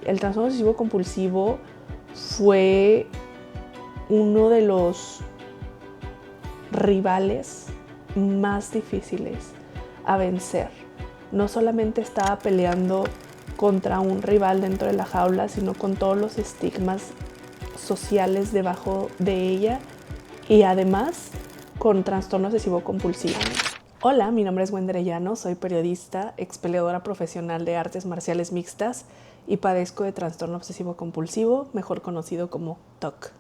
El trastorno obsesivo compulsivo fue uno de los rivales más difíciles a vencer. No solamente estaba peleando contra un rival dentro de la jaula, sino con todos los estigmas sociales debajo de ella y además con trastorno obsesivo compulsivo. Hola, mi nombre es Wendy Arellano, soy periodista, expeleadora profesional de artes marciales mixtas y padezco de trastorno obsesivo compulsivo, mejor conocido como TOC.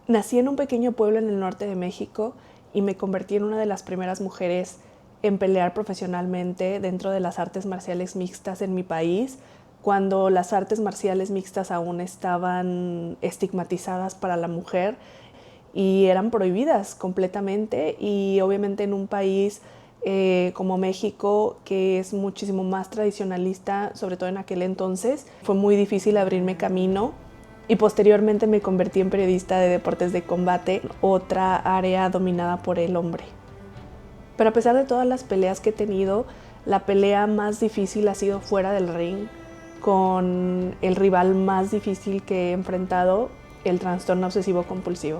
Nací en un pequeño pueblo en el norte de México y me convertí en una de las primeras mujeres en pelear profesionalmente dentro de las artes marciales mixtas en mi país, cuando las artes marciales mixtas aún estaban estigmatizadas para la mujer y eran prohibidas completamente, y obviamente en un país como México, que es muchísimo más tradicionalista, sobre todo en aquel entonces, fue muy difícil abrirme camino. Y posteriormente me convertí en periodista de deportes de combate, otra área dominada por el hombre. Pero a pesar de todas las peleas que he tenido, la pelea más difícil ha sido fuera del ring, con el rival más difícil que he enfrentado, el trastorno obsesivo compulsivo.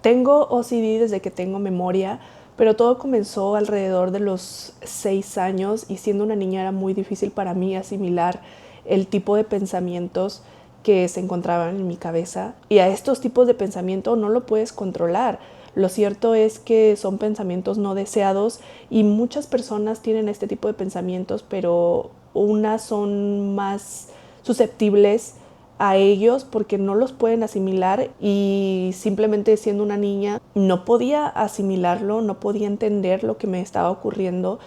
Tengo OCD desde que tengo memoria, pero todo comenzó alrededor de los 6 años y siendo una niña era muy difícil para mí asimilar el tipo de pensamientos que se encontraban en mi cabeza, y a estos tipos de pensamiento no lo puedes controlar. Lo cierto es que son pensamientos no deseados y muchas personas tienen este tipo de pensamientos, pero unas son más susceptibles a ellos porque no los pueden asimilar, y simplemente siendo una niña no podía asimilarlo, no podía entender lo que me estaba ocurriendo,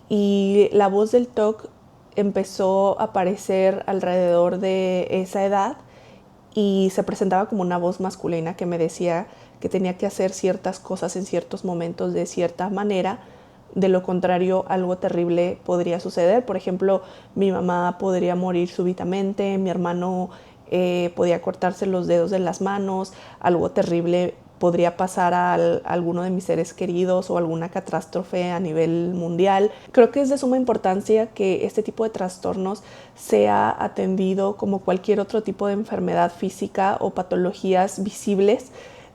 y la voz del TOC empezó a aparecer alrededor de esa edad y se presentaba como una voz masculina que me decía que tenía que hacer ciertas cosas en ciertos momentos de cierta manera. De lo contrario, algo terrible podría suceder. Por ejemplo, mi mamá podría morir súbitamente, mi hermano podía cortarse los dedos de las manos, algo terrible podría pasar a alguno de mis seres queridos o alguna catástrofe a nivel mundial. Creo que es de suma importancia que este tipo de trastornos sea atendido como cualquier otro tipo de enfermedad física o patologías visibles,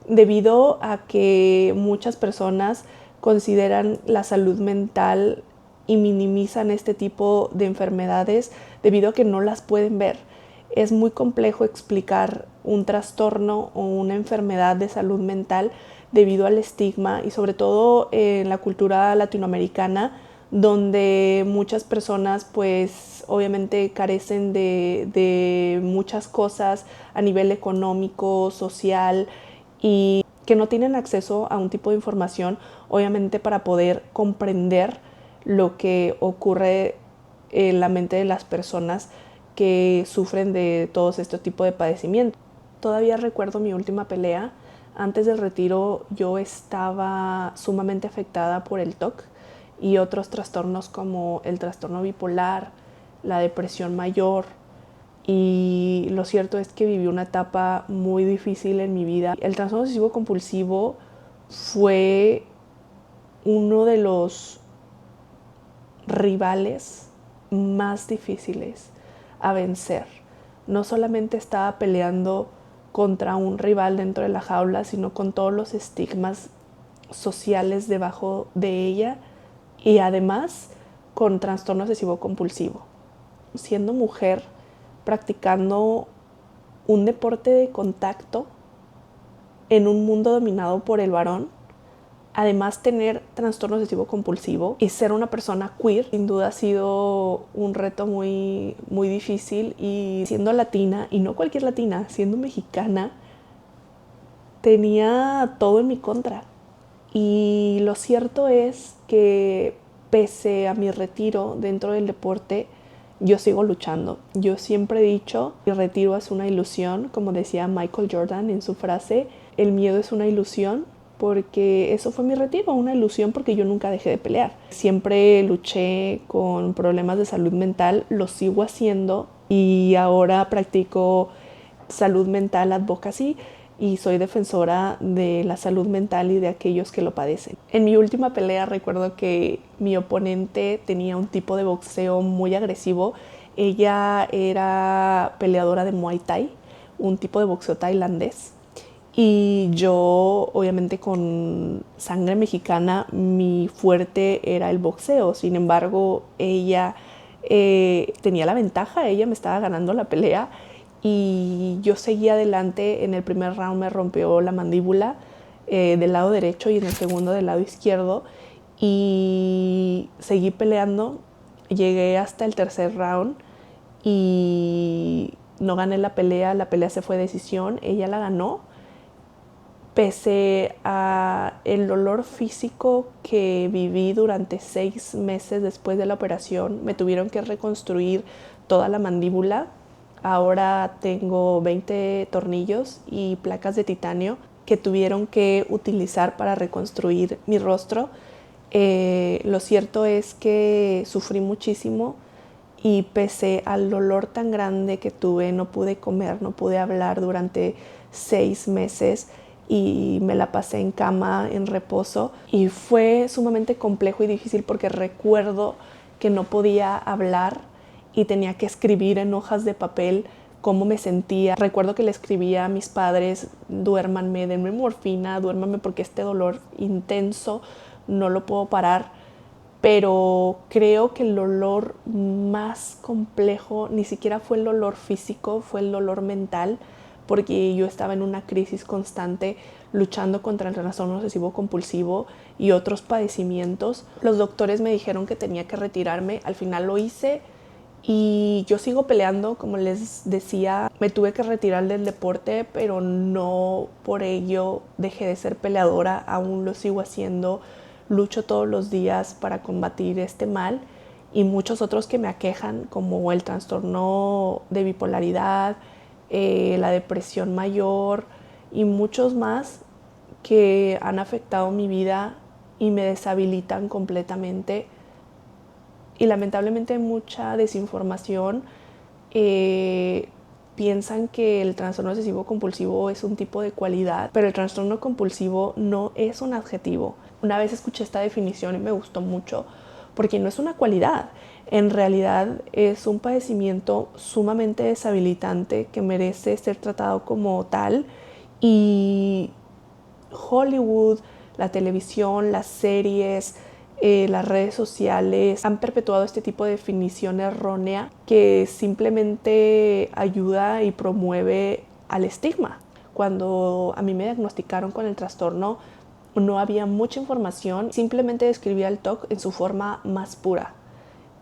debido a que muchas personas consideran la salud mental y minimizan este tipo de enfermedades debido a que no las pueden ver. Es muy complejo explicar un trastorno o una enfermedad de salud mental debido al estigma, y sobre todo en la cultura latinoamericana, donde muchas personas pues obviamente carecen de muchas cosas a nivel económico, social, y que no tienen acceso a un tipo de información, obviamente, para poder comprender lo que ocurre en la mente de las personas que sufren de todos este tipo de padecimientos. Todavía recuerdo mi última pelea. Antes del retiro yo estaba sumamente afectada por el TOC y otros trastornos como el trastorno bipolar, la depresión mayor, y lo cierto es que viví una etapa muy difícil en mi vida. El trastorno obsesivo compulsivo fue uno de los rivales más difíciles a vencer. No solamente estaba peleando contra un rival dentro de la jaula, sino con todos los estigmas sociales debajo de ella y además con trastorno obsesivo compulsivo. Siendo mujer, practicando un deporte de contacto en un mundo dominado por el varón, además tener trastorno obsesivo compulsivo y ser una persona queer, sin duda ha sido un reto muy, muy difícil. Y siendo latina, y no cualquier latina, siendo mexicana, tenía todo en mi contra. Y lo cierto es que pese a mi retiro dentro del deporte, yo sigo luchando. Yo siempre he dicho, el retiro es una ilusión, como decía Michael Jordan en su frase, el miedo es una ilusión, porque eso fue mi retiro, una ilusión, porque yo nunca dejé de pelear. Siempre luché con problemas de salud mental, lo sigo haciendo, y ahora practico salud mental advocacy y soy defensora de la salud mental y de aquellos que lo padecen. En mi última pelea recuerdo que mi oponente tenía un tipo de boxeo muy agresivo Ella era peleadora de Muay Thai, un tipo de boxeo tailandés. Y yo, obviamente con sangre mexicana, mi fuerte era el boxeo. Sin embargo, ella tenía la ventaja, ella me estaba ganando la pelea y yo seguí adelante. En el primer round me rompió la mandíbula del lado derecho y en el segundo del lado izquierdo. Y seguí peleando, llegué hasta el tercer round y no gané la pelea se fue decisión, ella la ganó. Pese a el dolor físico que viví durante 6 meses después de la operación, me tuvieron que reconstruir toda la mandíbula. Ahora tengo 20 tornillos y placas de titanio que tuvieron que utilizar para reconstruir mi rostro. Lo cierto es que sufrí muchísimo y pese al dolor tan grande que tuve, no pude comer, no pude hablar durante 6 meses y me la pasé en cama, en reposo, y fue sumamente complejo y difícil porque recuerdo que no podía hablar y tenía que escribir en hojas de papel cómo me sentía. Recuerdo que le escribía a mis padres: duérmanme, denme morfina, duérmanme porque este dolor intenso no lo puedo parar. Pero creo que el dolor más complejo ni siquiera fue el dolor físico, fue el dolor mental, porque yo estaba en una crisis constante luchando contra el trastorno obsesivo compulsivo y otros padecimientos. Los doctores me dijeron que tenía que retirarme, al final lo hice y yo sigo peleando, como les decía, me tuve que retirar del deporte, pero no por ello dejé de ser peleadora, aún lo sigo haciendo, lucho todos los días para combatir este mal y muchos otros que me aquejan, como el trastorno de bipolaridad, la depresión mayor y muchos más que han afectado mi vida y me deshabilitan completamente. Y lamentablemente hay mucha desinformación. Piensan que el trastorno obsesivo compulsivo es un tipo de cualidad, pero el trastorno compulsivo no es un adjetivo. Una vez escuché esta definición y me gustó mucho porque no es una cualidad. En realidad es un padecimiento sumamente deshabilitante que merece ser tratado como tal, y Hollywood, la televisión, las series, las redes sociales han perpetuado este tipo de definición errónea que simplemente ayuda y promueve al estigma. Cuando a mí me diagnosticaron con el trastorno, no había mucha información, simplemente describía el TOC en su forma más pura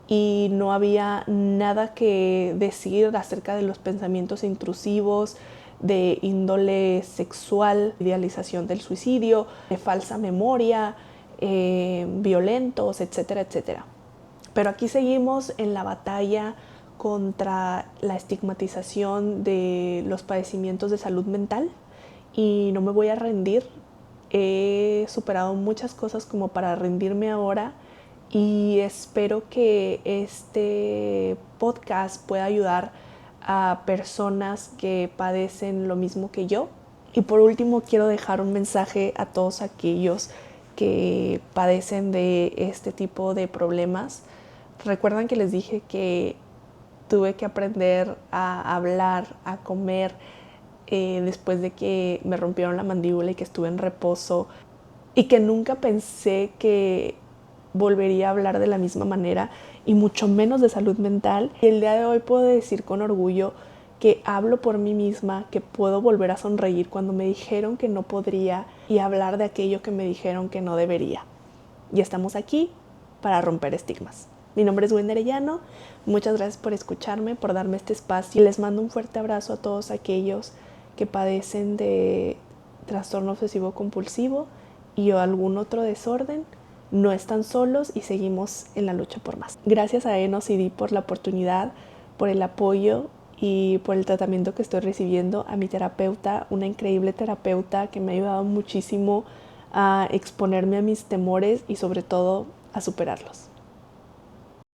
y no había nada que decir acerca de los pensamientos intrusivos, de índole sexual, idealización del suicidio, de falsa memoria, violentos, etcétera, etcétera. Pero aquí seguimos en la batalla contra la estigmatización de los padecimientos de salud mental y no me voy a rendir. He superado muchas cosas como para rendirme ahora y espero que este podcast pueda ayudar a personas que padecen lo mismo que yo. Y por último quiero dejar un mensaje a todos aquellos que padecen de este tipo de problemas. Recuerdan que les dije que tuve que aprender a hablar, a comer, después de que me rompieron la mandíbula y que estuve en reposo y que nunca pensé que volvería a hablar de la misma manera y mucho menos de salud mental. Y el día de hoy puedo decir con orgullo que hablo por mí misma, que puedo volver a sonreír cuando me dijeron que no podría y hablar de aquello que me dijeron que no debería. Y estamos aquí para romper estigmas. Mi nombre es Wendy Arellano, muchas gracias por escucharme, por darme este espacio y les mando un fuerte abrazo a todos aquellos que padecen de trastorno obsesivo compulsivo y o algún otro desorden. No están solos y seguimos en la lucha por más. Gracias a ENOCD por la oportunidad, por el apoyo y por el tratamiento que estoy recibiendo, a mi terapeuta, una increíble terapeuta que me ha ayudado muchísimo a exponerme a mis temores y sobre todo a superarlos.